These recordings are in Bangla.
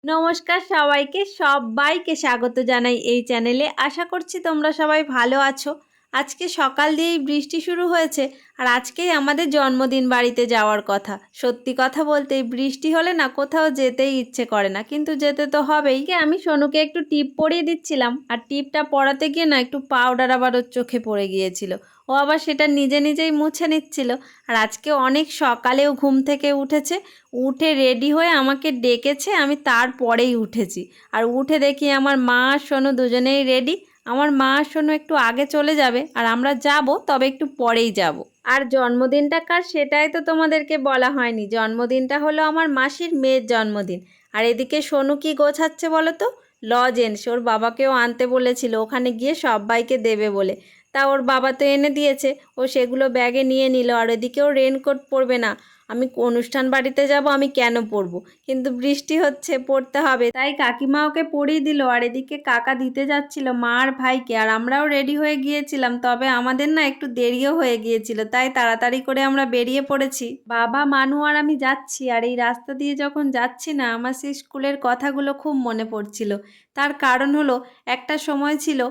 নমস্কার সবাইকে স্বাগত জানাই এই চ্যানেলে। আশা করছি তোমরা সবাই ভালো আছো। আজকে সকাল দিয়েই বৃষ্টি শুরু হয়েছে আর আজকেই আমাদের জন্মদিন বাড়িতে যাওয়ার কথা। সত্যি কথা বলতে এই বৃষ্টি হলে না কোথাও যেতেই ইচ্ছে করে না, কিন্তু যেতে তো হবেই। আমি সোনুকে একটু টিপ পরিয়ে দিচ্ছিলাম আর টিপটা পরাতে গিয়ে না একটু পাউডার আবার ওর চোখে পড়ে গিয়েছিল। ও আবার সেটা নিজেই মুছে নিচ্ছিল। আর আজকে অনেক সকালেও ঘুম থেকে উঠেছে, উঠে রেডি হয়ে আমাকে ডেকেছে, আমি তারপরেই উঠেছি। আর উঠে দেখি আমার মা আর সোনু দুজনেই রেডি। আমার মা আর সোনু একটু আগে চলে যাবে আর আমরা যাব, তবে একটু পরেই যাব। আর জন্মদিনটা কার সেটাই তো তোমাদেরকে বলা হয়নি। জন্মদিনটা হলো আমার মাসির মেয়ের জন্মদিন। আর এদিকে সোনু কি গোছাচ্ছে বলো তো? লজেন্স ওর বাবাকেও আনতে বলেছিল, ওখানে গিয়ে সবাইকে দেবে বলে। তা ওর বাবা তো এনে দিয়েছে, ও সেগুলো ব্যাগে নিয়ে নিল। আর এদিকেও রেনকোট পরবে না। আমি অনুষ্ঠান বাড়িতে যাব, আমি কেন পরবো, কিন্তু বৃষ্টি হচ্ছে, পড়তে হবে। তাই কাকিমা ওকে পরিয়ে দিল। আর এদিকে কাকা দিতে যাচ্ছিল মা আর ভাইকে, আর আমরাও রেডি হয়ে গিয়েছিলাম। তবে আমাদের না একটু দেরিও হয়ে গিয়েছিল, তাই তাড়াতাড়ি করে আমরা বেরিয়ে পড়েছি। বাবা, মানু আর আমি যাচ্ছি। আর এই রাস্তা দিয়ে যখন যাচ্ছি না, আমার সেই স্কুলের কথাগুলো খুব মনে পড়ছিল। তার কারণ হলো, একটা সময় ছিল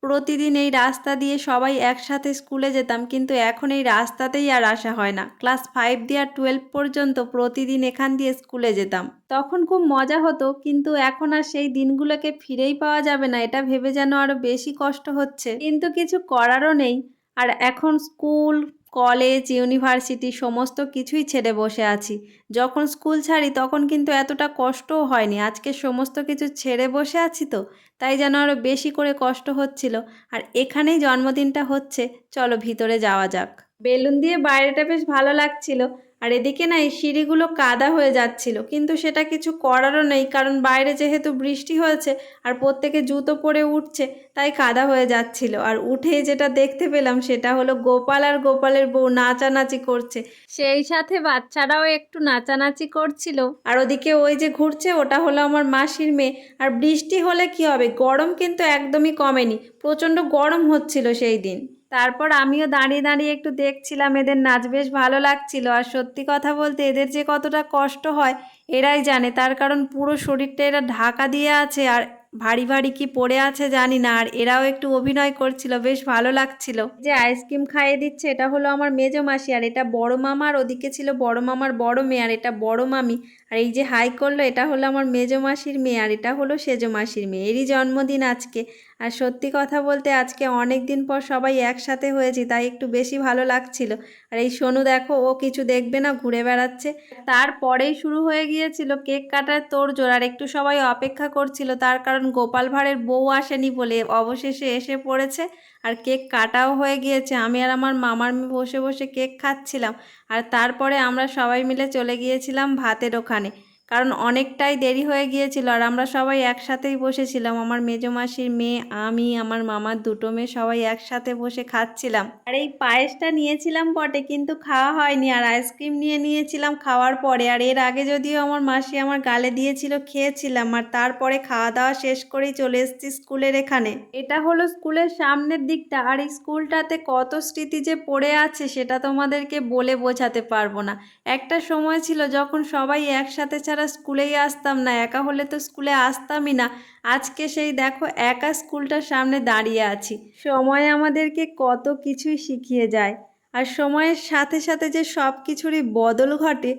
প্রতিদিন এই রাস্তা দিয়ে সবাই একসাথে স্কুলে যেতাম, কিন্তু এখন এই রাস্তাতেই আর আসা হয় না। ক্লাস 5 দিয়ে আর 12 পর্যন্ত প্রতিদিন এখান দিয়ে স্কুলে যেতাম, তখন খুব মজা হতো। কিন্তু এখন আর সেই দিনগুলোকে ফিরেই পাওয়া যাবে না, এটা ভেবে যেন আরো বেশি কষ্ট হচ্ছে, কিন্তু কিছু করারও নেই। আর এখন স্কুল, কলেজ, ইউনিভার্সিটি সমস্ত কিছুই ছেড়ে বসে আছি। যখন স্কুল ছাড়ি তখন কিন্তু এতটা কষ্টও হয়নি, আজকে সমস্ত কিছু ছেড়ে বসে আছি তো, তাই যেন আরও বেশি করে কষ্ট হচ্ছিল। আর এখানেই জন্মদিনটা হচ্ছে, চলো ভিতরে যাওয়া যাক। বেলুন দিয়ে বাইরেটা বেশ ভালো লাগছিল। আর এদিকে না এই সিঁড়িগুলো কাদা হয়ে যাচ্ছিল, কিন্তু সেটা কিছু করারও নেই, কারণ বাইরে যেহেতু বৃষ্টি হয়েছে আর প্রত্যেকে জুতো পরে উঠছে, তাই কাদা হয়ে যাচ্ছিল। আর উঠেই যেটা দেখতে পেলাম সেটা হলো গোপাল আর গোপালের বউ নাচানাচি করছে, সেই সাথে বাচ্চারাও একটু নাচানাচি করছিল। আর ওদিকে ওই যে ঘুরছে, ওটা হলো আমার মাসির মেয়ে। আর বৃষ্টি হলে কি হবে, গরম কিন্তু একদমই কমেনি, প্রচণ্ড গরম হচ্ছিল সেই দিন। তারপর আমিও দাঁড়িয়ে দাঁড়িয়ে একটু দেখছিলাম এদের নাচ, বেশ ভালো লাগছিল। আর সত্যি কথা বলতে এদের যে কতটা কষ্ট হয় এরাই জানে, তার কারণ পুরো শরীরটা এরা ঢাকা দিয়ে আছে আর ভারী ভারী কি পড়ে আছে জানি না। আর এরাও একটু অভিনয় করছিল, বেশ ভালো লাগছিল। যে আইসক্রিম খাইয়ে দিচ্ছে এটা হলো আমার মেজো মাসি, আর এটা বড় মামা। আর ওদিকে ছিল বড় মামার বড় মেয়ে, আর এটা বড় মামি। আর এই যে হাই করলো এটা হলো আমার মেজো মাসির মেয়ে, আর এটা হলো সেজো মাসির মেয়ে। এরই জন্মদিন আজকে। আর সত্যি কথা বলতে আজকে অনেক দিন পর সবাই একসাথে হয়েছি, তাই একটু বেশি ভালো লাগছিল। আর এই সোনু দেখো, ও কিছু দেখবে না, ঘুরে বেড়াচ্ছে। তারপরেই শুরু হয়ে গিয়েছিল কেক কাটার তোড়জোড়। আর একটু সবাই অপেক্ষা করছিল, তার কারণ গোপাল ভাঁড়ের বউ আসেনি বলে অবশেষে এসে পড়েছে। আর কেক কাটাও হয়ে গিয়েছে, আমি আর আমার মামার মেয়ে বসে বসে কেক খাচ্ছিলাম। আর তারপরে আমরা সবাই মিলে চলে গিয়েছিলাম ভাতের ওখানে, কারণ অনেকটাই দেরি হয়ে গিয়েছিল। আর আমরা সবাই একসাথেই বসেছিলাম, আমার মেজো মাসির মেয়ে, আমি, আমার মামার দুটো মেয়ে সবাই একসাথে বসে খাচ্ছিলাম। আর এই পায়েসটা নিয়েছিলাম বটে, কিন্তু খাওয়া হয়নি। আর আইসক্রিম নিয়েছিলাম খাওয়ার পরে। আর এর আগে যদিও আমার মাসি আমার গালে দিয়েছিল, খেয়েছিলাম। আর তারপরে খাওয়া দাওয়া শেষ করেই চলে এসেছি স্কুলের এখানে। এটা হলো স্কুলের সামনের দিকটা। আর এই স্কুলটাতে কত স্মৃতি যে পড়ে আছে সেটা তোমাদেরকে বলে বোঝাতে পারবো না। একটা সময় ছিল যখন সবাই একসাথে ছাড়া স্কুলেই আসতাম না, একা হলে তো স্কুলে আসতামই না। আজকে সেই দেখো একা স্কুলটার সামনে দাঁড়িয়ে আছি। সময় আমাদেরকে কত কিছুই শিখিয়ে যায়, আর সময়ের সাথে সাথে যে সব কিছুরই বদল ঘটে,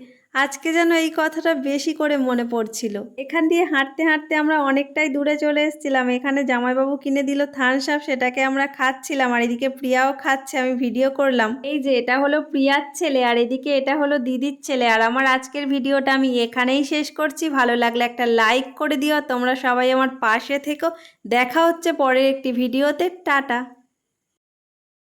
আজকে যেন এই কথাটা বেশি করে মনে পড়ছিল। এখান দিয়ে হাঁটতে হাঁটতে আমরা অনেকটাই দূরে চলে এসেছিলাম। এখানে জামাইবাবু কিনে দিল থামস আপ, সেটাকে আমরা খাচ্ছিলাম। আর এদিকে প্রিয়াও খাচ্ছে, আমি ভিডিও করলাম। এই যে এটা হলো প্রিয়ার ছেলে, আর এদিকে এটা হলো দিদির ছেলে। আর আমার আজকের ভিডিওটা আমি এখানেই শেষ করছি। ভালো লাগলে একটা লাইক করে দিও, তোমরা সবাই আমার পাশে থেকো। দেখা হচ্ছে পরের একটি ভিডিওতে। টাটা।